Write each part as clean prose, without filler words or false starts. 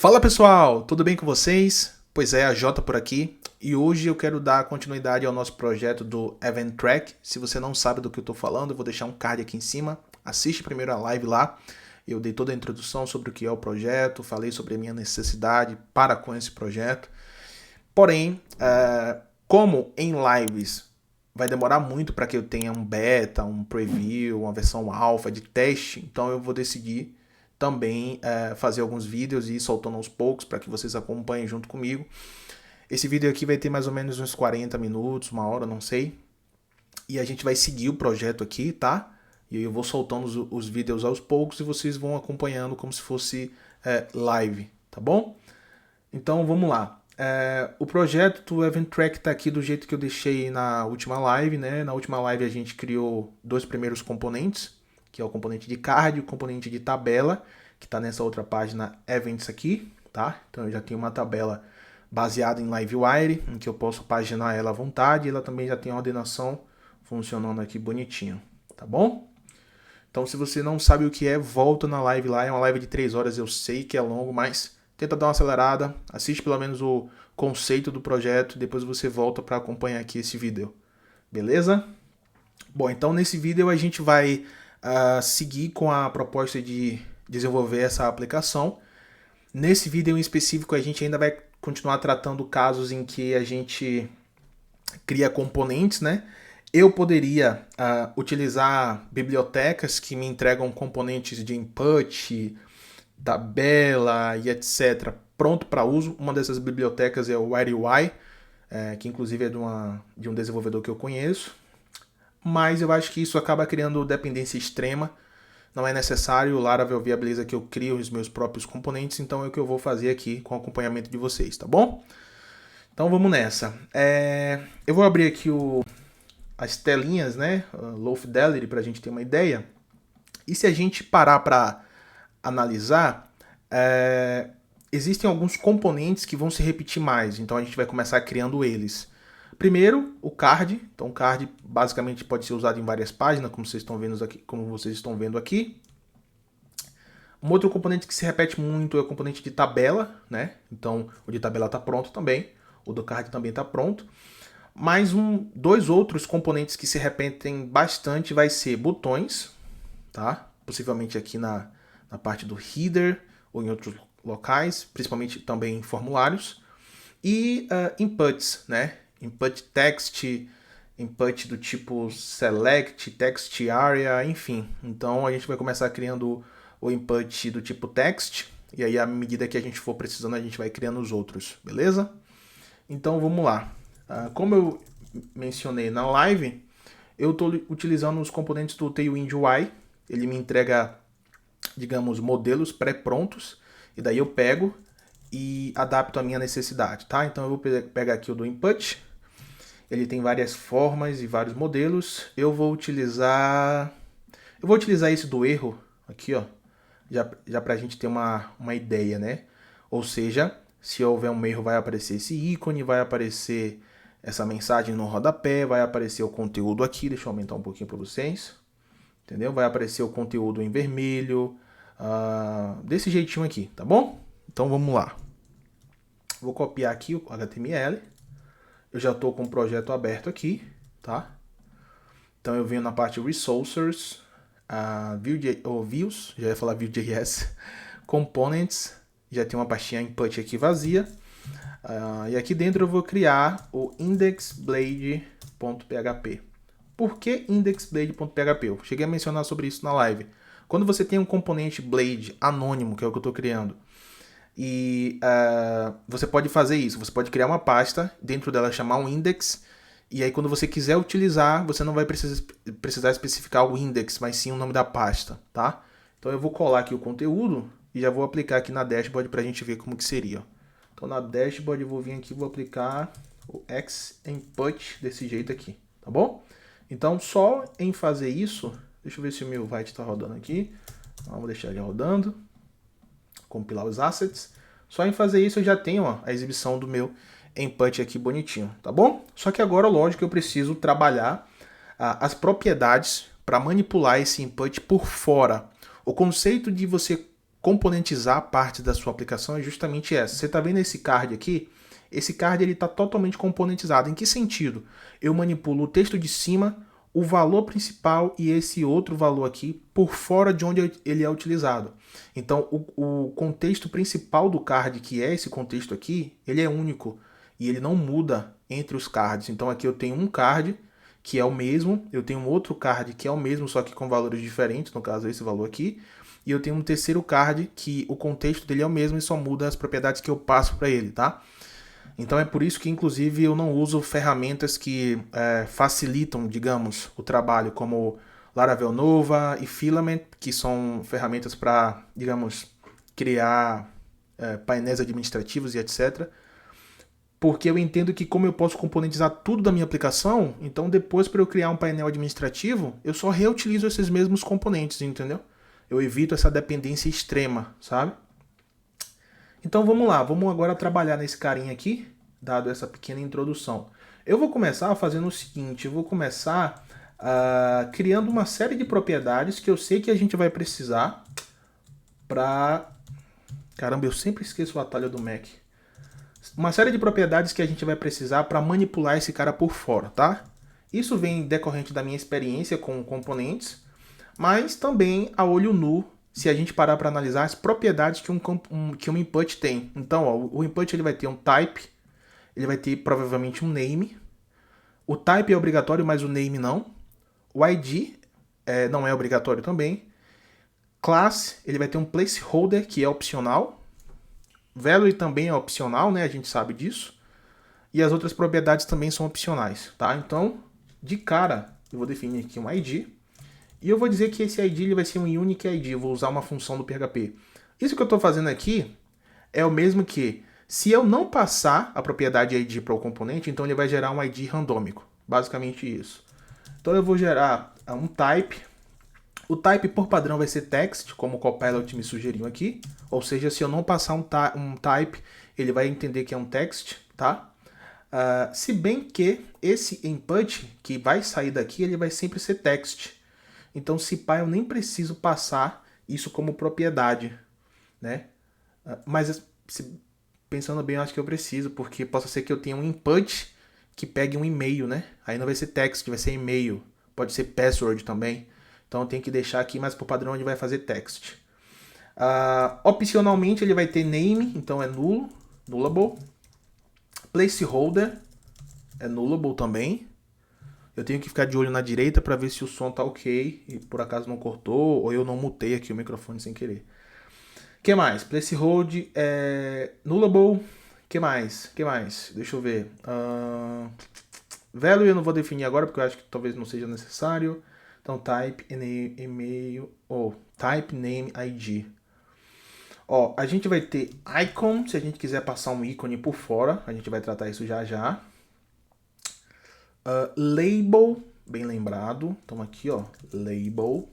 Fala pessoal, tudo bem com vocês? Pois é, a Jota por aqui e hoje eu quero dar continuidade ao nosso projeto do Event Track. Se você não sabe do que eu estou falando, eu vou deixar um card aqui em cima. Assiste primeiro a live lá. Eu dei toda a introdução sobre o que é o projeto, falei sobre a minha necessidade para com esse projeto. Porém, como em lives vai demorar muito para que eu tenha um beta, um preview, uma versão alpha de teste, então eu vou decidir também fazer alguns vídeos e ir soltando aos poucos para que vocês acompanhem junto comigo. Esse vídeo aqui vai ter mais ou menos uns 40 minutos, uma hora, não sei. E a gente vai seguir o projeto aqui, tá? E eu vou soltando os vídeos aos poucos e vocês vão acompanhando como se fosse live, tá bom? Então vamos lá. O projeto do Event Track está aqui do jeito que eu deixei na última live, né? Na última live a gente criou dois primeiros componentes, que é o componente de card e o componente de tabela, que está nessa outra página Events aqui, tá? Então eu já tenho uma tabela baseada em Livewire, em que eu posso paginar ela à vontade, e ela também já tem a ordenação funcionando aqui bonitinho, tá bom? Então se você não sabe o que é, volta na live lá, é uma live de 3 horas, eu sei que é longo, mas tenta dar uma acelerada, assiste pelo menos o conceito do projeto, depois você volta para acompanhar aqui esse vídeo, beleza? Bom, então nesse vídeo a gente vai seguir com a proposta de desenvolver essa aplicação. Nesse vídeo em específico a gente ainda vai continuar tratando casos em que a gente cria componentes, né? Eu poderia utilizar bibliotecas que me entregam componentes de input, tabela e etc. pronto para uso. Uma dessas bibliotecas é o WireUI, que inclusive é de um desenvolvedor que eu conheço. Mas eu acho que isso acaba criando dependência extrema. Não é necessário, o Laravel viabiliza que eu crie os meus próprios componentes, então é o que eu vou fazer aqui com o acompanhamento de vocês, tá bom? Então vamos nessa. Eu vou abrir aqui as telinhas, né? Low Fidelity, para a gente ter uma ideia. E se a gente parar para analisar, existem alguns componentes que vão se repetir mais, então a gente vai começar criando eles. Primeiro, o card. Então, o card basicamente pode ser usado em várias páginas, como vocês estão vendo aqui. Um outro componente que se repete muito é o componente de tabela, né? Então, o de tabela está pronto também. O do card também está pronto. Mais dois outros componentes que se repetem bastante vai ser botões, tá? Possivelmente aqui na parte do header ou em outros locais, principalmente também em formulários. E inputs, né? Input text, input do tipo select, text area, enfim. Então a gente vai começar criando o input do tipo text, e aí à medida que a gente for precisando a gente vai criando os outros, beleza? Então vamos lá. Como eu mencionei na live, eu estou utilizando os componentes do Tailwind UI, ele me entrega, digamos, modelos pré-prontos, e daí eu pego e adapto a minha necessidade, tá? Então eu vou pegar aqui o do input. Ele tem várias formas e vários modelos. Eu vou utilizar esse do erro aqui, ó, já para a gente ter uma ideia, né? Ou seja, se houver um erro vai aparecer esse ícone, vai aparecer essa mensagem no rodapé, vai aparecer o conteúdo aqui. Deixa eu aumentar um pouquinho para vocês. Entendeu? Vai aparecer o conteúdo em vermelho, desse jeitinho aqui, tá bom? Então vamos lá. Vou copiar aqui o HTML. Eu já estou com o projeto aberto aqui, tá? Então eu venho na parte Resources, Views, já ia falar Vue.js, Components, já tem uma pastinha input aqui vazia. E aqui dentro eu vou criar o indexblade.php. Por que indexblade.php? Eu cheguei a mencionar sobre isso na live. Quando você tem um componente Blade anônimo, que é o que eu estou criando, e você pode fazer isso, você pode criar uma pasta, dentro dela chamar um index, e aí quando você quiser utilizar, você não vai precisar especificar o index, mas sim o nome da pasta, tá? Então eu vou colar aqui o conteúdo e já vou aplicar aqui na dashboard para a gente ver como que seria. Então na dashboard eu vou vir aqui e vou aplicar o xinput desse jeito aqui, tá bom? Então só em fazer isso, deixa eu ver se o meu Vite está rodando aqui, vamos deixar ele rodando. Compilar os assets. Só em fazer isso eu já tenho a exibição do meu input aqui bonitinho, tá bom? Só que agora, lógico, eu preciso trabalhar as propriedades para manipular esse input por fora. O conceito de você componentizar parte da sua aplicação é justamente essa. Você está vendo esse card aqui? Esse card está totalmente componentizado. Em que sentido? Eu manipulo o texto de cima, o valor principal e esse outro valor aqui por fora de onde ele é utilizado. Então, o contexto principal do card, que é esse contexto aqui, ele é único e ele não muda entre os cards. Então, aqui eu tenho um card que é o mesmo, eu tenho um outro card que é o mesmo, só que com valores diferentes, no caso esse valor aqui, e eu tenho um terceiro card que o contexto dele é o mesmo e só muda as propriedades que eu passo para ele, tá? Então é por isso que, inclusive, eu não uso ferramentas que facilitam, digamos, o trabalho, como Laravel Nova e Filament, que são ferramentas para, digamos, criar painéis administrativos e etc. Porque eu entendo que, como eu posso componentizar tudo da minha aplicação, então depois, para eu criar um painel administrativo, eu só reutilizo esses mesmos componentes, entendeu? Eu evito essa dependência extrema, sabe? Então vamos lá, vamos agora trabalhar nesse carinha aqui, dado essa pequena introdução. Eu vou começar fazendo o seguinte, eu vou começar criando uma série de propriedades que eu sei que a gente vai precisar para... Caramba, eu sempre esqueço o atalho do Mac. Uma série de propriedades que a gente vai precisar para manipular esse cara por fora, tá? Isso vem decorrente da minha experiência com componentes, mas também a olho nu, se a gente parar para analisar as propriedades que um input tem. Então, ó, o input ele vai ter um type, ele vai ter provavelmente um name. O type é obrigatório, mas o name não. O ID não é obrigatório também. Class, ele vai ter um placeholder, que é opcional. Value também é opcional, né? A gente sabe disso. E as outras propriedades também são opcionais, tá? Então, de cara, eu vou definir aqui um ID. E eu vou dizer que esse ID ele vai ser um unique ID. Eu vou usar uma função do PHP. Isso que eu estou fazendo aqui é o mesmo que, se eu não passar a propriedade ID para o componente, então ele vai gerar um ID randômico. Basicamente isso. Então eu vou gerar um type. O type por padrão vai ser text, como o Copilot me sugeriu aqui. Ou seja, se eu não passar um type, ele vai entender que é um text, tá? Se bem que esse input que vai sair daqui, ele vai sempre ser text. Então, se pá, eu nem preciso passar isso como propriedade, né? Mas, pensando bem, eu acho que eu preciso, porque possa ser que eu tenha um input que pegue um e-mail, né? Aí não vai ser text, vai ser e-mail. Pode ser password também. Então, eu tenho que deixar aqui, mas por padrão ele vai fazer text. Opcionalmente, ele vai ter name, então é nulo, nullable. Placeholder é nullable também. Eu tenho que ficar de olho na direita para ver se o som tá ok e por acaso não cortou ou eu não mutei aqui o microfone sem querer. Que mais? Placeholder é nullable. Que mais? Deixa eu ver. Value eu não vou definir agora porque eu acho que talvez não seja necessário. Então type e-mail ou type name ID. Ó, a gente vai ter icon se a gente quiser passar um ícone por fora. A gente vai tratar isso já já. Label, bem lembrado. Então aqui, ó, label,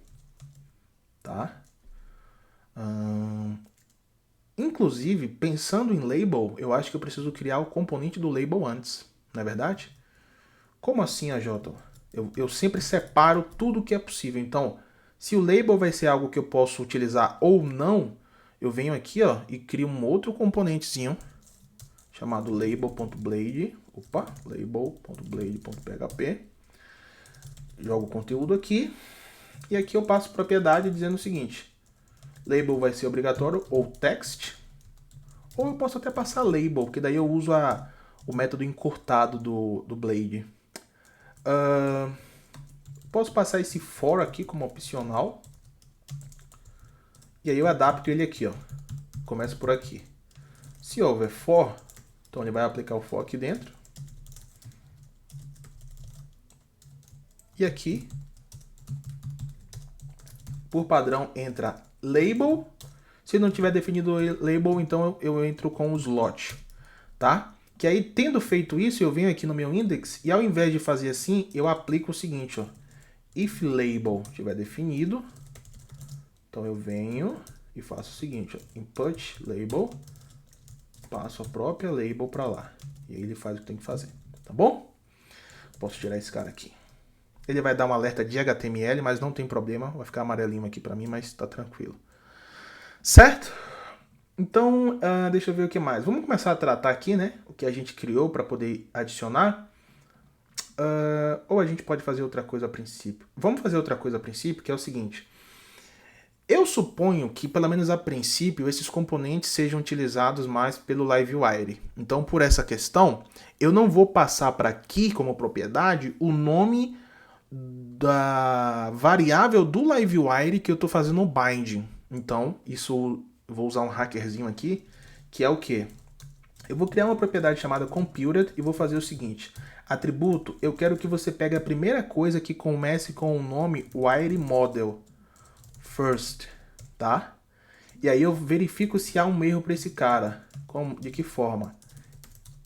tá? Inclusive, pensando em label, eu acho que eu preciso criar o componente do label antes, não é verdade? Como assim, AJ? Eu sempre separo tudo que é possível. Então, se o label vai ser algo que eu posso utilizar ou não, eu venho aqui, ó, e crio um outro componentezinho chamado label.blade. Opa, label.blade.php. Jogo o conteúdo aqui. E aqui eu passo propriedade dizendo o seguinte. Label vai ser obrigatório ou text. Ou eu posso até passar label, que daí eu uso o método encurtado do Blade. Posso passar esse for aqui como opcional. E aí eu adapto ele aqui, ó. Começo por aqui. Se houver for, então ele vai aplicar o for aqui dentro. E aqui, por padrão, entra label. Se não tiver definido label, então eu entro com o slot, tá? Que aí, tendo feito isso, eu venho aqui no meu index e ao invés de fazer assim, eu aplico o seguinte, ó. If label estiver definido, então eu venho e faço o seguinte, ó. Input label, passo a própria label para lá. E aí ele faz o que tem que fazer, tá bom? Posso tirar esse cara aqui. Ele vai dar um alerta de HTML, mas não tem problema. Vai ficar amarelinho aqui para mim, mas tá tranquilo. Certo? Então, deixa eu ver o que mais. Vamos começar a tratar aqui, né? O que a gente criou para poder adicionar. Ou a gente pode fazer outra coisa a princípio. Vamos fazer outra coisa a princípio, que é o seguinte. Eu suponho que, pelo menos a princípio, esses componentes sejam utilizados mais pelo Livewire. Então, por essa questão, eu não vou passar para aqui como propriedade o nome da variável do Livewire que eu estou fazendo o binding. Então, isso eu vou usar um hackerzinho aqui, que é o quê? Eu vou criar uma propriedade chamada computed e vou fazer o seguinte. Atributo, eu quero que você pegue a primeira coisa que comece com o nome wireModel first, tá? E aí eu verifico se há um erro para esse cara. De que forma?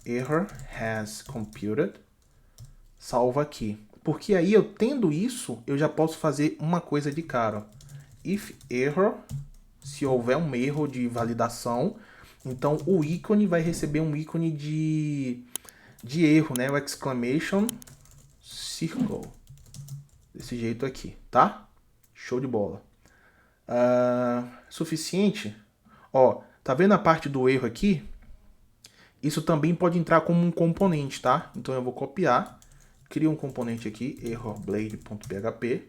Error has computed. Salva aqui. Porque aí eu tendo isso, eu já posso fazer uma coisa de cara. If error, se houver um erro de validação, então o ícone vai receber um ícone de erro, né? O exclamation circle. Desse jeito aqui, tá? Show de bola. Suficiente? Ó, tá vendo a parte do erro aqui? Isso também pode entrar como um componente, tá? Então eu vou copiar, crio um componente aqui, errorblade.php,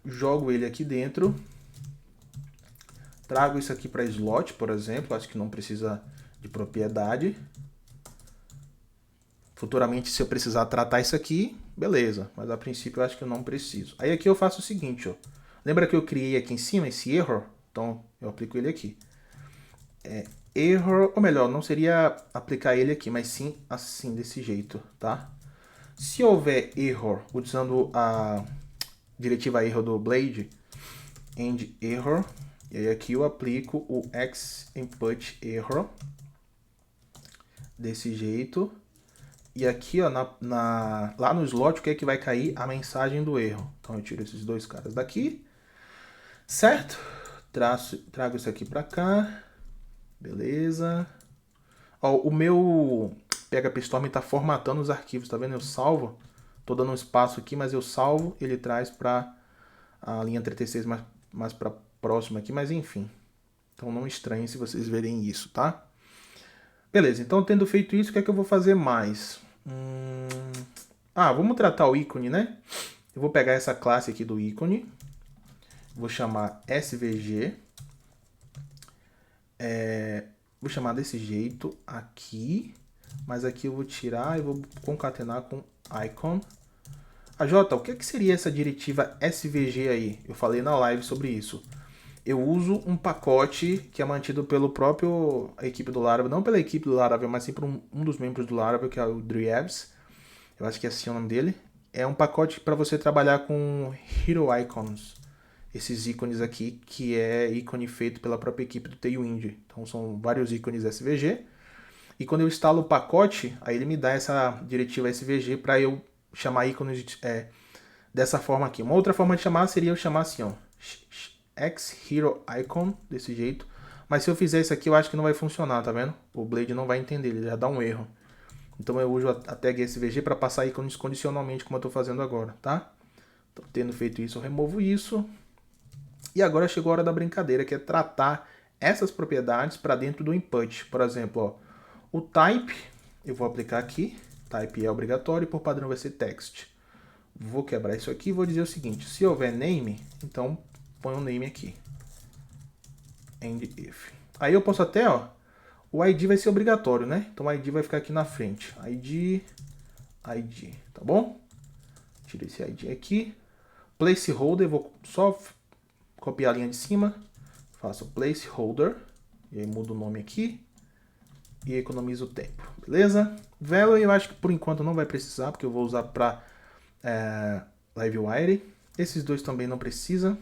jogo ele aqui dentro, trago isso aqui para slot, por exemplo, acho que não precisa de propriedade. Futuramente, se eu precisar tratar isso aqui, beleza, mas a princípio eu acho que eu não preciso. Aí aqui eu faço o seguinte, ó. Lembra que eu criei aqui em cima esse error? Então eu aplico ele aqui. Error, ou melhor, não seria aplicar ele aqui, mas sim assim, desse jeito, tá? Se houver error, usando a diretiva error do Blade, end error, e aí aqui eu aplico o xInput error, desse jeito. E aqui, ó, lá no slot, o que é que vai cair? A mensagem do erro. Então eu tiro esses dois caras daqui, certo? Trago isso aqui para cá, beleza. Ó, o meu PHP Storm está formatando os arquivos, tá vendo? Eu salvo, tô dando um espaço aqui, mas eu salvo, ele traz para a linha 36 mais para próxima aqui, mas enfim. Então não estranhe se vocês verem isso, tá? Beleza, então tendo feito isso, o que é que eu vou fazer mais? Vamos tratar o ícone, né? Eu vou pegar essa classe aqui do ícone, vou chamar svg, vou chamar desse jeito aqui, mas aqui eu vou tirar e vou concatenar com icon. Jota, o que seria essa diretiva svg aí? Eu falei na live sobre isso. Eu uso um pacote que é mantido pelo próprio equipe do Laravel, não pela equipe do Laravel, mas sim por um dos membros do Laravel, que é o Driebs. Eu acho que é assim o nome dele. É um pacote para você trabalhar com Hero Icons. Esses ícones aqui, que é ícone feito pela própria equipe do Tailwind. Então são vários ícones SVG. E quando eu instalo o pacote, aí ele me dá essa diretiva SVG para eu chamar ícones dessa forma aqui. Uma outra forma de chamar seria eu chamar assim, ó, xHeroIcon, desse jeito. Mas se eu fizer isso aqui, eu acho que não vai funcionar, tá vendo? O Blade não vai entender, ele já dá um erro. Então eu uso a tag SVG para passar ícones condicionalmente, como eu estou fazendo agora, tá? Então, tendo feito isso, eu removo isso. E agora chegou a hora da brincadeira, que é tratar essas propriedades para dentro do input. Por exemplo, ó, o type, eu vou aplicar aqui. Type é obrigatório e por padrão vai ser text. Vou quebrar isso aqui e vou dizer o seguinte. Se houver name, então põe um name aqui. End if. Aí eu posso até, ó, o ID vai ser obrigatório, né? Então o ID vai ficar aqui na frente. ID, tá bom? Tira esse ID aqui. Placeholder, vou só copiar a linha de cima. Faço placeholder. E aí mudo o nome aqui. E economizo o tempo, beleza? Value eu acho que por enquanto não vai precisar, porque eu vou usar para Livewire. Esses dois também não precisa.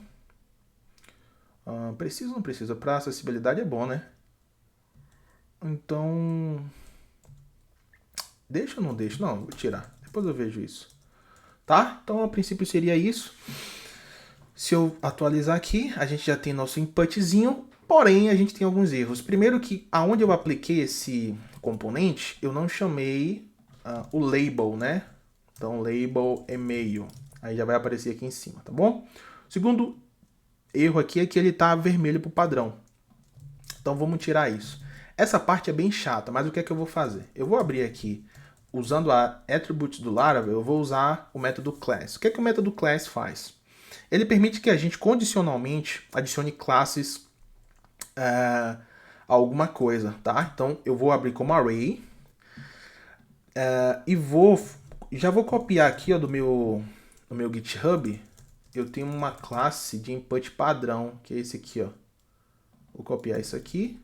Precisa ou não precisa? Para acessibilidade é bom, né? Então, deixa ou não deixa? Não, vou tirar. Depois eu vejo isso. Tá? Então, a princípio seria isso. Se eu atualizar aqui, a gente já tem nosso inputzinho, porém a gente tem alguns erros. Primeiro que, aonde eu apliquei esse componente, eu não chamei o label, né? Então, label e-mail. Aí já vai aparecer aqui em cima, tá bom? Segundo erro aqui é que ele tá vermelho pro padrão. Então vamos tirar isso. Essa parte é bem chata, mas o que é que eu vou fazer? Eu vou abrir aqui, usando a attributes do Laravel, eu vou usar o método class. O que é que o método class faz? Ele permite que a gente condicionalmente adicione classes a alguma coisa, tá? Então eu vou abrir como array e já vou copiar aqui ó, do meu GitHub. Eu tenho uma classe de input padrão, que é esse aqui, ó. Vou copiar isso aqui.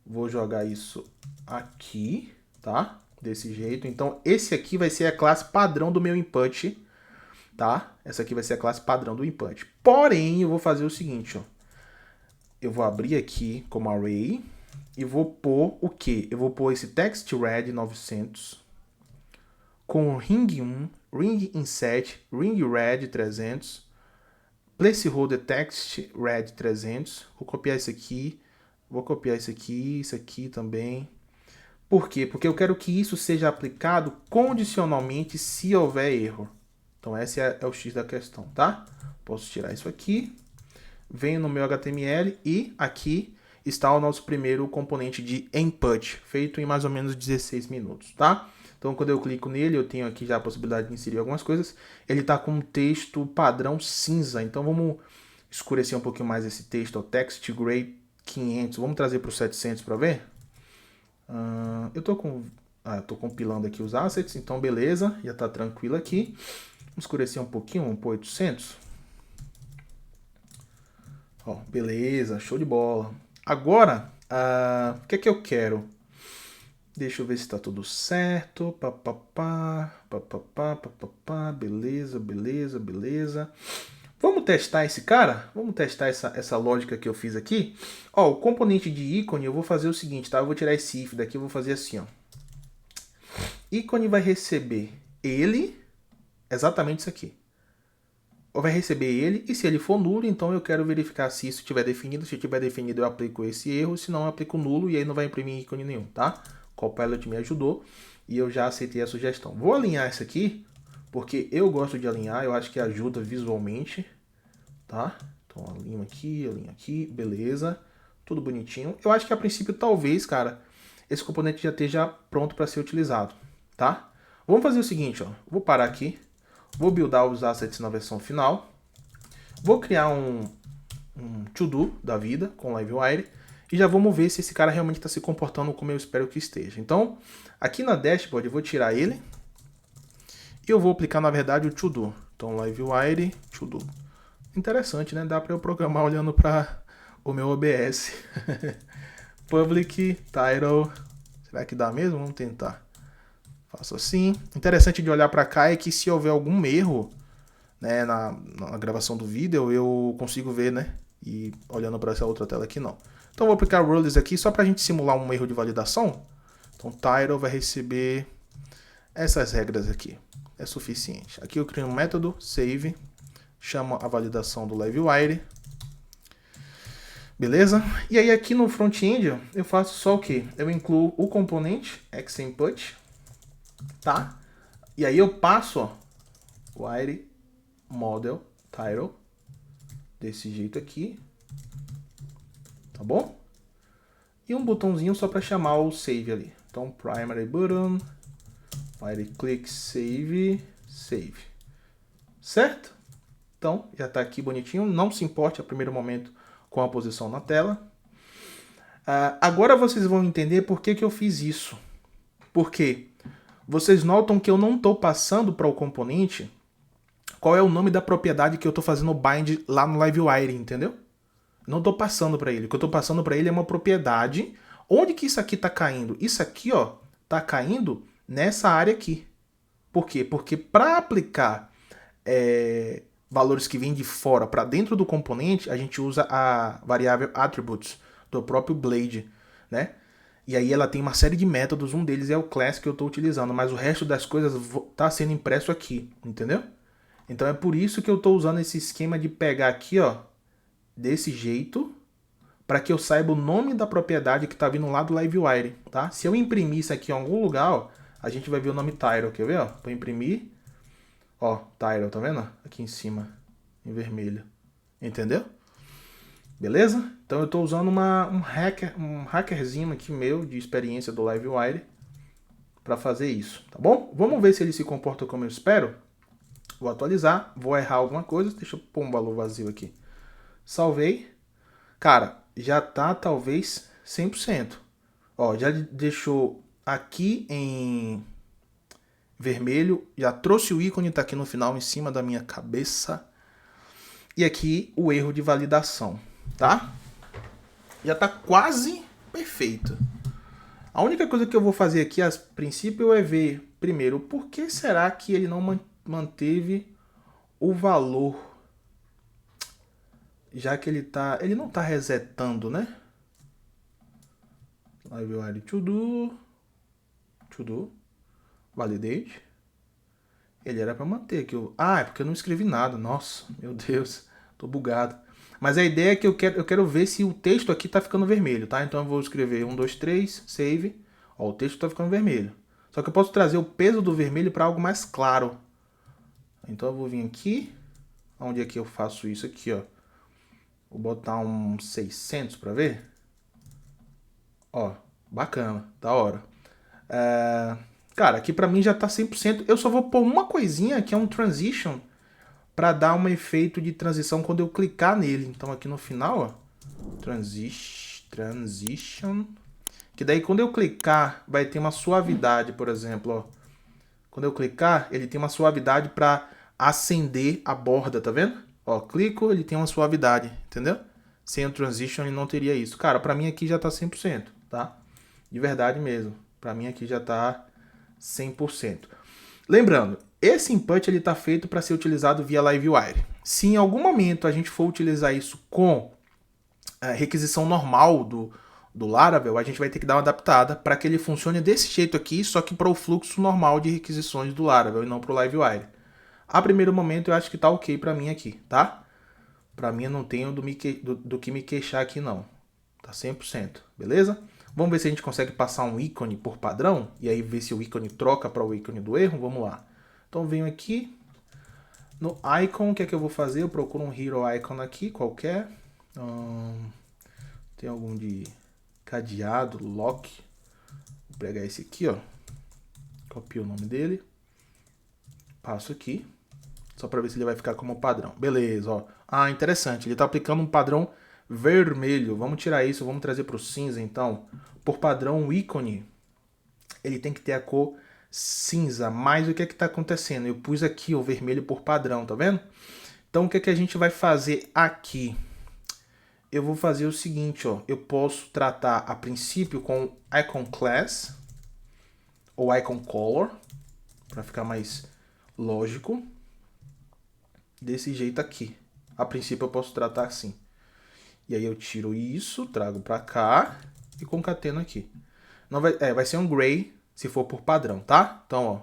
Vou jogar isso aqui, tá? Desse jeito. Então, esse aqui vai ser a classe padrão do meu input, tá? Essa aqui vai ser a classe padrão do input. Porém, eu vou fazer o seguinte, ó. Eu vou abrir aqui como array e vou pôr o quê? Eu vou pôr esse text red 900 com ring 1, ring inset, ring red 300, placeholder text red 300. Vou copiar isso aqui. Vou copiar isso aqui também. Por quê? Porque eu quero que isso seja aplicado condicionalmente se houver erro. Então esse é o X da questão, tá? Posso tirar isso aqui. Venho no meu HTML e aqui está o nosso primeiro componente de input, feito em mais ou menos 16 minutos, tá? Então quando eu clico nele, eu tenho aqui já a possibilidade de inserir algumas coisas. Ele está com um texto padrão cinza, então vamos escurecer um pouquinho mais esse texto. O text gray 500, vamos trazer para o 700 para ver? Eu tô compilando aqui os assets, então beleza, já está tranquilo aqui. Vamos escurecer um pouquinho, vamos por 800. Ó, beleza, show de bola. Agora, o que é que eu quero? Deixa eu ver se está tudo certo. Beleza, beleza, beleza. Vamos testar esse cara? Vamos testar essa lógica que eu fiz aqui? Ó, o componente de ícone eu vou fazer o seguinte, tá? Eu vou tirar esse if daqui, eu vou fazer assim, ó. Ícone vai receber ele, exatamente isso aqui. Ou vai receber ele, e se ele for nulo, então eu quero verificar se isso estiver definido. Se estiver definido, eu aplico esse erro, se não, eu aplico nulo, e aí não vai imprimir ícone nenhum, tá? O Copilot me ajudou, e eu já aceitei a sugestão. Vou alinhar isso aqui, porque eu gosto de alinhar, eu acho que ajuda visualmente, tá? Então alinho aqui, beleza. Tudo bonitinho. Eu acho que a princípio, talvez, cara, esse componente já esteja pronto para ser utilizado, tá? Vamos fazer o seguinte, ó. Vou parar aqui, vou buildar os assets na versão final, vou criar um to-do da vida com Livewire e já vamos ver se esse cara realmente está se comportando como eu espero que esteja. Então, aqui na dashboard eu vou tirar ele e eu vou aplicar, na verdade, o to-do. Então, Livewire, to-do. Interessante, né? Dá para eu programar olhando para o meu OBS. Public, title. Será que dá mesmo? Vamos tentar. Faço assim. Interessante de olhar para cá é que se houver algum erro, né, na gravação do vídeo, eu consigo ver, né? E olhando para essa outra tela aqui, não. Então, vou aplicar rules aqui só para a gente simular um erro de validação. Então, title vai receber essas regras aqui. É suficiente. Aqui eu crio um método, save, chamo a validação do Livewire. Beleza? E aí aqui no front-end eu faço só o quê? Eu incluo o componente xInput, tá? E aí eu passo, ó, wire model title desse jeito aqui, tá bom? E um botãozinho só para chamar o save ali. Então primary button, wire click save, save. Certo? Então já está aqui bonitinho. Não se importe a primeiro momento com a posição na tela. Agora vocês vão entender por que eu fiz isso. Porque vocês notam que eu não estou passando para o componente qual é o nome da propriedade que eu estou fazendo o bind lá no Livewire, entendeu? Não estou passando para ele. O que eu estou passando para ele é uma propriedade. Onde que isso aqui está caindo? Isso aqui, ó, está caindo nessa área aqui. Por quê? Porque para aplicar valores que vêm de fora para dentro do componente, a gente usa a variável attributes do próprio Blade, né? E aí ela tem uma série de métodos, um deles é o class que eu estou utilizando, mas o resto das coisas está sendo impresso aqui, entendeu? Então é por isso que eu estou usando esse esquema de pegar aqui, ó, desse jeito, para que eu saiba o nome da propriedade que está vindo lá do Livewire, tá? Se eu imprimir isso aqui em algum lugar, ó, a gente vai ver o nome title, quer ver, ó? Vou imprimir. Ó, title, tá vendo? Aqui em cima, em vermelho. Entendeu? Beleza? Então eu estou usando um hackerzinho aqui meu de experiência do Livewire para fazer isso, tá bom? Vamos ver se ele se comporta como eu espero. Vou atualizar, vou errar alguma coisa, deixa eu pôr um valor vazio aqui. Salvei. Cara, já tá talvez 100%. Ó, já deixou aqui em vermelho, já trouxe o ícone, tá aqui no final em cima da minha cabeça. E aqui o erro de validação, tá? Já tá quase perfeito. A única coisa que eu vou fazer aqui, a princípio, é ver, primeiro, por que será que ele não manteve o valor? Já que ele não tá resetando, né? Livewire to do, validate. Ele era para manter aqui. É porque eu não escrevi nada. Nossa, meu Deus, tô bugado. Mas a ideia é que eu quero ver se o texto aqui tá ficando vermelho, tá? Então eu vou escrever 1, 2, 3, save. Ó, o texto tá ficando vermelho. Só que eu posso trazer o peso do vermelho para algo mais claro. Então eu vou vir aqui. Onde é que eu faço isso aqui, ó? Vou botar um 600 para ver. Ó, bacana, da hora. Cara, aqui pra mim já tá 100%. Eu só vou pôr uma coisinha que é um transition para dar um efeito de transição quando eu clicar nele. Então aqui no final, ó, transition, que daí quando eu clicar vai ter uma suavidade, por exemplo, ó. Quando eu clicar, ele tem uma suavidade para acender a borda, tá vendo? Ó, clico, ele tem uma suavidade, entendeu? Sem o transition ele não teria isso. Cara, para mim aqui já tá 100%, tá? De verdade mesmo. Para mim aqui já tá 100%. Lembrando, esse input ele está feito para ser utilizado via Livewire. Se em algum momento a gente for utilizar isso com a requisição normal do Laravel, a gente vai ter que dar uma adaptada para que ele funcione desse jeito aqui, só que para o fluxo normal de requisições do Laravel e não para o Livewire. A primeiro momento eu acho que tá ok para mim aqui, tá? Para mim eu não tenho do que me queixar aqui não. Tá 100%, beleza? Vamos ver se a gente consegue passar um ícone por padrão e aí ver se o ícone troca para o ícone do erro. Vamos lá. Então venho aqui no icon, o que é que eu vou fazer? Eu procuro um hero icon aqui, qualquer. Tem algum de cadeado, lock. Vou pegar esse aqui, ó. Copio o nome dele. Passo aqui. Só para ver se ele vai ficar como padrão. Beleza, ó. Interessante. Ele está aplicando um padrão vermelho. Vamos tirar isso, vamos trazer para o cinza, então. Por padrão, o ícone, ele tem que ter a cor cinza. Mas o que é que está acontecendo? Eu pus aqui o vermelho por padrão, tá vendo? Então, o que é que a gente vai fazer aqui? Eu vou fazer o seguinte, ó. Eu posso tratar, a princípio, com icon class ou icon color, para ficar mais lógico. Desse jeito aqui. A princípio, eu posso tratar assim. E aí eu tiro isso, trago para cá e concateno aqui. Não vai ser um gray se for por padrão, tá? Então, ó,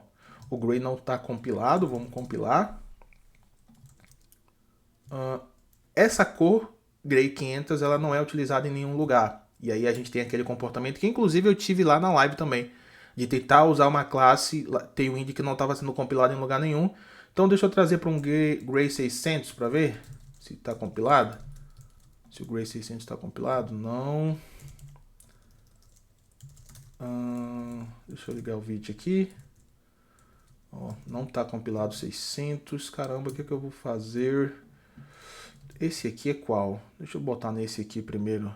o gray não está compilado, vamos compilar. Essa cor, gray 500, ela não é utilizada em nenhum lugar. E aí a gente tem aquele comportamento que inclusive eu tive lá na live também, de tentar usar uma classe, tem um índice que não estava sendo compilado em lugar nenhum. Então deixa eu trazer para um gray 600 para ver se está compilado. Se o Gray 600 está compilado, não. Deixa eu ligar o vídeo aqui. Ó, não está compilado 600. Caramba, o que eu vou fazer? Esse aqui é qual? Deixa eu botar nesse aqui primeiro.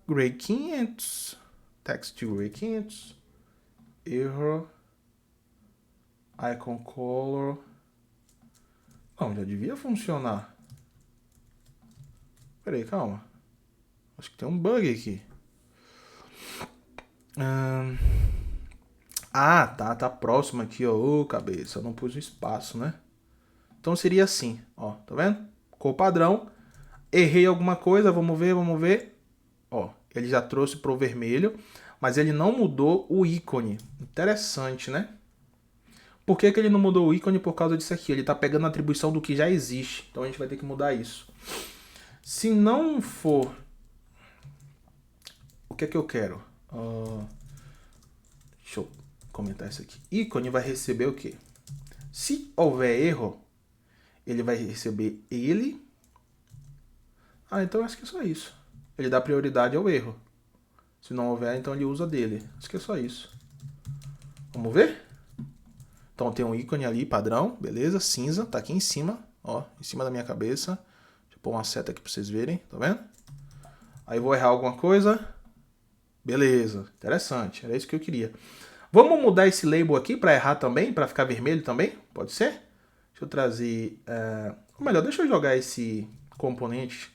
Gray 500. Text to Gray 500. Error. Icon color. Não, já devia funcionar. Peraí, calma. Acho que tem um bug aqui. Tá próximo aqui, ó. Ô, cabeça, eu não pus o espaço, né? Então seria assim, ó, tá vendo? Cor padrão. Errei alguma coisa, vamos ver. Ó, ele já trouxe pro vermelho, mas ele não mudou o ícone. Interessante, né? Por que ele não mudou o ícone? Por causa disso aqui. Ele tá pegando a atribuição do que já existe. Então a gente vai ter que mudar isso. Se não for... O que é que eu quero? Deixa eu comentar isso aqui. Ícone vai receber o quê? Se houver erro, ele vai receber ele Ah, então acho que é só isso. Ele dá prioridade ao erro. Se não houver, então ele usa dele. Acho que é só isso. Vamos ver? Então tem um ícone ali, padrão, beleza? Cinza, tá aqui em cima, ó, em cima da minha cabeça. Deixa eu pôr uma seta aqui pra vocês verem, tá vendo? Aí vou errar alguma coisa. Beleza, interessante, era isso que eu queria. Vamos mudar esse label aqui pra errar também, pra ficar vermelho também? Pode ser? Deixa eu trazer... Ou melhor, deixa eu jogar esse componente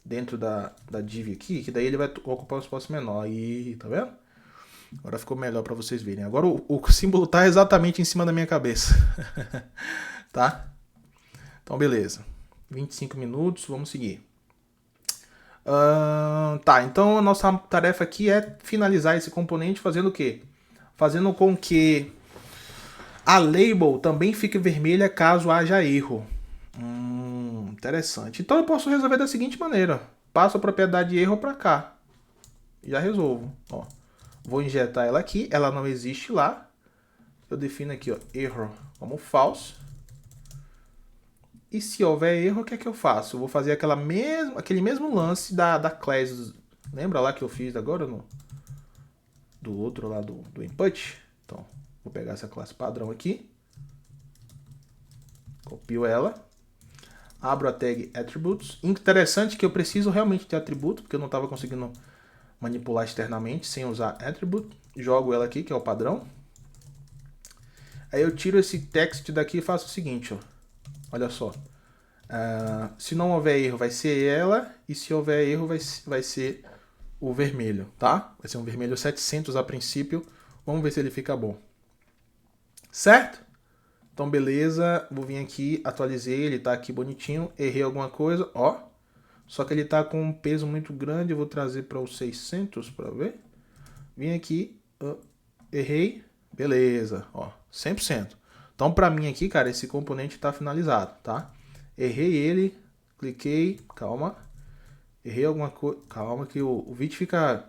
dentro da div aqui, que daí ele vai ocupar um espaço menor. Aí, tá vendo? Agora ficou melhor para vocês verem. Agora o símbolo tá exatamente em cima da minha cabeça. Tá? Então, beleza. 25 minutos, vamos seguir. Tá, então a nossa tarefa aqui é finalizar esse componente fazendo o quê? Fazendo com que a label também fique vermelha caso haja erro. Interessante. Então eu posso resolver da seguinte maneira. Passo a propriedade de erro para cá. Já resolvo. Ó. Vou injetar ela aqui. Ela não existe lá. Eu defino aqui, ó, error como false. E se houver erro, o que é que eu faço? Eu vou fazer aquele mesmo lance da class. Lembra lá que eu fiz agora do outro lá do input? Então, vou pegar essa classe padrão aqui. Copio ela. Abro a tag attributes. Interessante que eu preciso realmente de atributo, porque eu não estava conseguindo manipular externamente sem usar attribute. Jogo ela aqui, que é o padrão. Aí eu tiro esse text daqui e faço o seguinte, ó. Olha só. Se não houver erro, vai ser ela. E se houver erro, vai ser o vermelho, tá? Vai ser um vermelho 700 a princípio. Vamos ver se ele fica bom. Certo? Então, beleza. Vou vir aqui, atualizei. Ele tá aqui bonitinho. Errei alguma coisa, ó. Só que ele tá com um peso muito grande. Eu vou trazer para os 600 para ver. Vim aqui. Errei. Beleza, ó. 100%. Então, para mim aqui, cara, esse componente está finalizado, tá? Errei ele, cliquei, calma. Errei alguma coisa, calma que o vídeo fica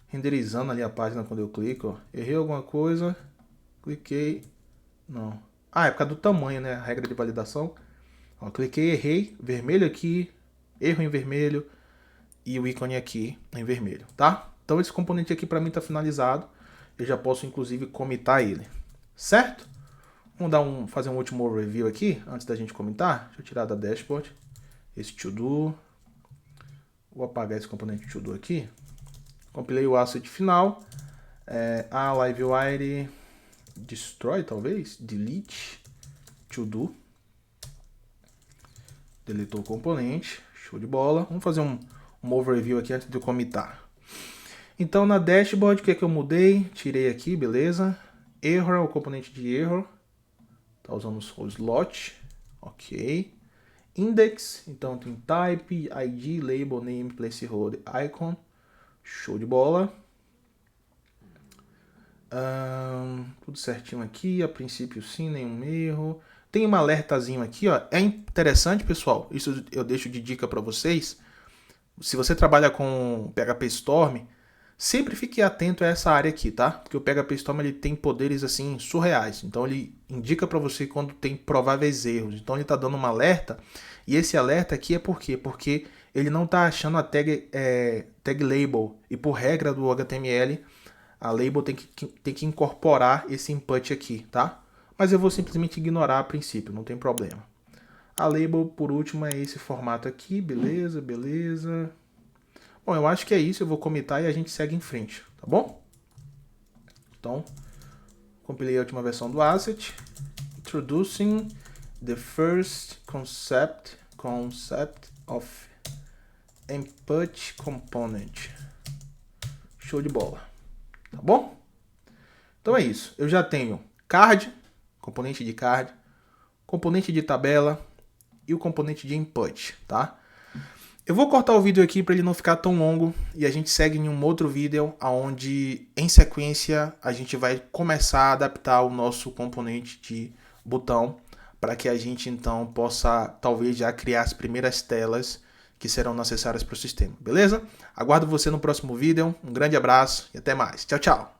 renderizando ali a página quando eu clico, ó. Errei alguma coisa, cliquei, não. Ah, é por causa do tamanho, né? A regra de validação. Ó, cliquei, errei, vermelho aqui, erro em vermelho e o ícone aqui em vermelho, tá? Então esse componente aqui para mim está finalizado. Eu já posso inclusive comitar ele, certo? Vamos fazer um último review aqui, antes da gente comentar. Deixa eu tirar da dashboard esse to-do. Vou apagar esse componente to-do aqui. Compilei o asset final. Livewire destroy, talvez. Delete to-do. Deletou o componente. Show de bola. Vamos fazer um overview aqui antes de eu comitar. Então, na dashboard, o que é que eu mudei? Tirei aqui, beleza. Error, o componente de error. Tá usando o slot, ok. Index, então tem type, ID, label, name, placeholder, icon. Show de bola. Tudo certinho aqui, a princípio sim, nenhum erro. Tem um alertazinho aqui, ó. É interessante, pessoal, isso eu deixo de dica para vocês. Se você trabalha com PHP Storm, sempre fique atento a essa área aqui, tá? Porque o PHP Storm ele tem poderes assim surreais. Então ele indica para você quando tem prováveis erros. Então ele está dando um alerta. E esse alerta aqui é por quê? Porque ele não está achando a tag label. E por regra do HTML, a label tem que incorporar esse input aqui, tá? Mas eu vou simplesmente ignorar a princípio, não tem problema. A label, por último, é esse formato aqui. Beleza, beleza. Bom, eu acho que é isso, eu vou comitar e a gente segue em frente, tá bom? Então, compilei a última versão do asset. Introducing the first concept of input component. Show de bola, tá bom? Então é isso, eu já tenho card, componente de card, componente de tabela e o componente de input, tá? Eu vou cortar o vídeo aqui para ele não ficar tão longo e a gente segue em um outro vídeo onde, em sequência, a gente vai começar a adaptar o nosso componente de botão para que a gente, então, possa, talvez, já criar as primeiras telas que serão necessárias para o sistema, beleza? Aguardo você no próximo vídeo, um grande abraço e até mais. Tchau, tchau!